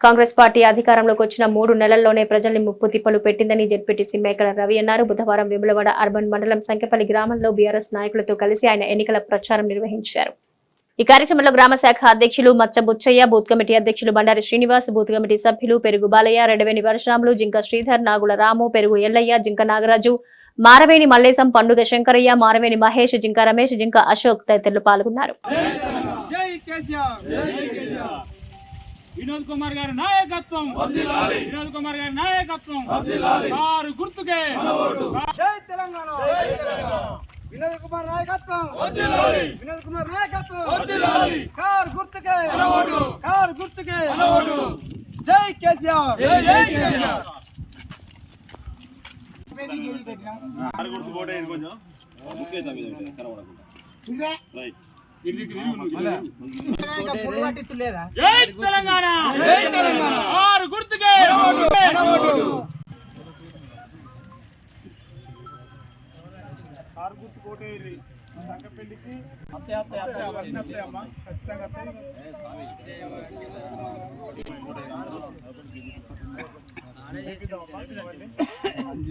Congress party అధికారంలోకి వచ్చిన 3 నెలల్లోనే ప్రజల్ని ముప్పు తిప్పలు పెట్టిందని జెడ్పీటీసీ మేకల రవి అన్నారు. బుధవారం వేములవాడ అర్బన్ మండలం సంకెపల్లి గ్రామంలో బీఆర్ఎస్ నాయకులతో కలిసి ఆయన ఎన్నికల ప్రచారం నిర్వహించారు. ఈ కార్యక్రమంలో గ్రామ శాఖ అధ్యక్షులు మచ్చ బుచ్చయ్య, బూత్ కమిటీ అధ్యక్షులు బండారి శ్రీనివాస్, బూత్ కమిటీ సభ్యులు పెరుగు బాలయ్య, రెడవేని పరశురాములు, జింక శ్రీధర్, నాగుల రాము, పెరుగు ఎల్లయ్య, జింక నాగరాజు, మారవేణి మల్లేశం, పండుగ శంకరయ్య, మారవేణి మహేష్, జింక రమేష్, జింక అశోక్ తదితరులు పాల్గొన్నారు. వినోద్ కుమార్ గారి నాయకత్వం వర్ధిల్లాలి. వినోద్ కుమార్ గారి నాయకత్వం వర్ధిల్లాలి. కారు గుర్తుకే జై తెలంగాణ. వినోద్ కుమార్ నాయకత్వం వర్ధిల్లాలి. వినోద్ కుమార్ నాయకత్వం వర్ధిల్లాలి. కారు గుర్తుకే కారు గుర్తుకే జై కేసీఆర్. జై జై కేసీఆర్. కారు గుర్తు కోట కొంచెం ముఖ్య తమిళ కనబడకుండా రైట్. జై తెలంగాణ. జై తెలంగాణ. కారు గుర్తుకే కారు గుర్తు కోటేరి సంగపెల్లికి అమ్మ ఖచ్చితంగా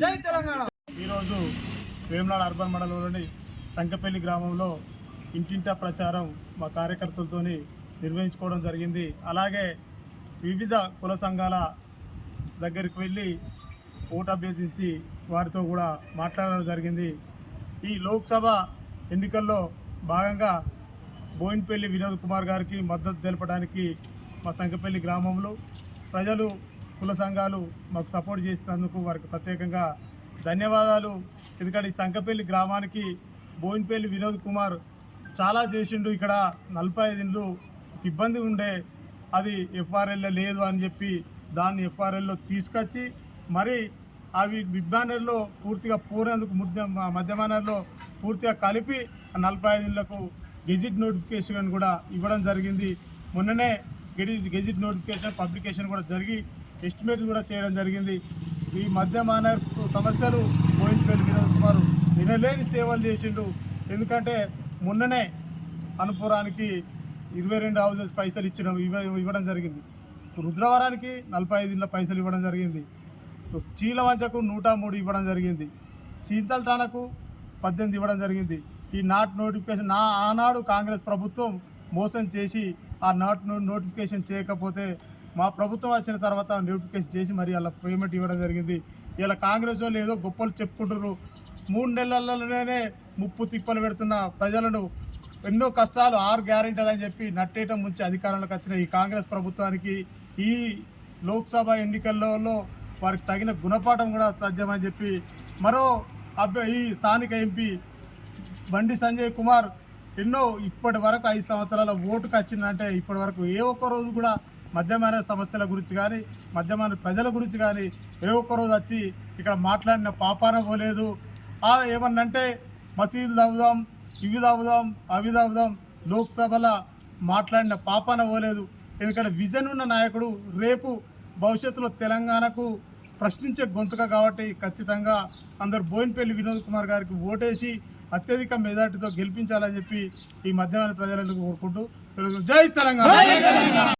జై తెలంగాణ. ఈరోజు వేములవాడ అర్బన్ మండలంలోని సంకెపల్లి గ్రామంలో ఇంటింటా ప్రచారం మా కార్యకర్తలతో నిర్వహించుకోవడం జరిగింది. అలాగే వివిధ కుల సంఘాల దగ్గరికి వెళ్ళి ఓటు అభ్యర్థించి వారితో కూడా మాట్లాడడం జరిగింది. ఈ లోక్సభ ఎన్నికల్లో భాగంగా బోయిన్పల్లి వినోద్ కుమార్ గారికి మద్దతు తెలపడానికి మా సంకెపల్లి గ్రామంలో ప్రజలు కుల సంఘాలు మాకు సపోర్ట్ చేసినందుకు వారికి ప్రత్యేకంగా ధన్యవాదాలు. ఎందుకంటే ఈ సంకెపల్లి గ్రామానికి బోయిన్పల్లి వినోద్ కుమార్ చాలా చేసిండు. ఇక్కడ 45 ఇండ్లు ఇబ్బంది ఉండే, అది ఎఫ్ఆర్ఎల్లో లేదు అని చెప్పి దాన్ని ఎఫ్ఆర్ఎల్లో తీసుకొచ్చి మరి అవి మిడ్మానర్లో పూర్తిగా పూరేందుకు మధ్యమానర్లో పూర్తిగా కలిపి 45 ఇండ్లకు గెజిట్ నోటిఫికేషన్ కూడా ఇవ్వడం జరిగింది. మొన్ననే గెజిట్ నోటిఫికేషన్ పబ్లికేషన్ కూడా జరిగి ఎస్టిమేట్ కూడా చేయడం జరిగింది. ఈ మధ్యమానర్ సమస్యలు బోయిన్పల్లి వినోద్ కుమార్ వినలేని సేవలు చేసిండు. ఎందుకంటే మొన్ననే అనుపురానికి 22 హౌసెస్ పైసలు ఇవ్వడం జరిగింది. రుద్రవరానికి 45 ఇండ్ల పైసలు ఇవ్వడం జరిగింది. చీలవంచకు 103 ఇవ్వడం జరిగింది. చింతల్టానకు 18 ఇవ్వడం జరిగింది. ఈ నాట్ నోటిఫికేషన్ ఆనాడు కాంగ్రెస్ ప్రభుత్వం మోసం చేసి ఆ నాట్ నోటిఫికేషన్ చేయకపోతే మా ప్రభుత్వం వచ్చిన తర్వాత నోటిఫికేషన్ చేసి మరి అలా పేమెంట్ ఇవ్వడం జరిగింది. ఇలా కాంగ్రెస్ వాళ్ళు ఏదో గొప్పలు చెప్పుకుంటారు. 3 నెలల్లోనే ముప్పు తిప్పలు పెడుతున్న ప్రజలను ఎన్నో కష్టాలు 6 గ్యారెంటీలు అని చెప్పి నట్టేయటం ముంచి అధికారంలోకి వచ్చిన ఈ కాంగ్రెస్ ప్రభుత్వానికి ఈ లోక్సభ ఎన్నికల్లో వారికి తగిన గుణపాఠం కూడా తథ్యమని చెప్పి మరో ఈ స్థానిక ఎంపీ బండి సంజయ్ కుమార్ ఎన్నో ఇప్పటి వరకు 5 సంవత్సరాల ఓటుకు వచ్చిందంటే ఇప్పటి వరకు ఏ ఒక్క రోజు కూడా మధ్యమాన సమస్యల గురించి కానీ మధ్యమాన ప్రజల గురించి కానీ ఏ ఒక్క రోజు వచ్చి ఇక్కడ మాట్లాడిన పాపాన పోలేదు. ఏమన్నంటే మసీదులు తవ్వుదాం, ఇవి తవ్వుదాం, అవి తవ్వుదాం, లోక్సభలో మాట్లాడిన పాపాన పోలేదు. ఎందుకంటే విజన్ ఉన్న నాయకుడు, రేపు భవిష్యత్తులో తెలంగాణకు ప్రశ్నించే గొంతుక కాబట్టి ఖచ్చితంగా అందరు బోయిన్పల్లి వినోద్ కుమార్ గారికి ఓటేసి అత్యధిక మెజార్టీతో గెలిపించాలని చెప్పి ఈ మధ్యమాన ప్రజలకు కోరుకుంటూ జై తెలంగాణ.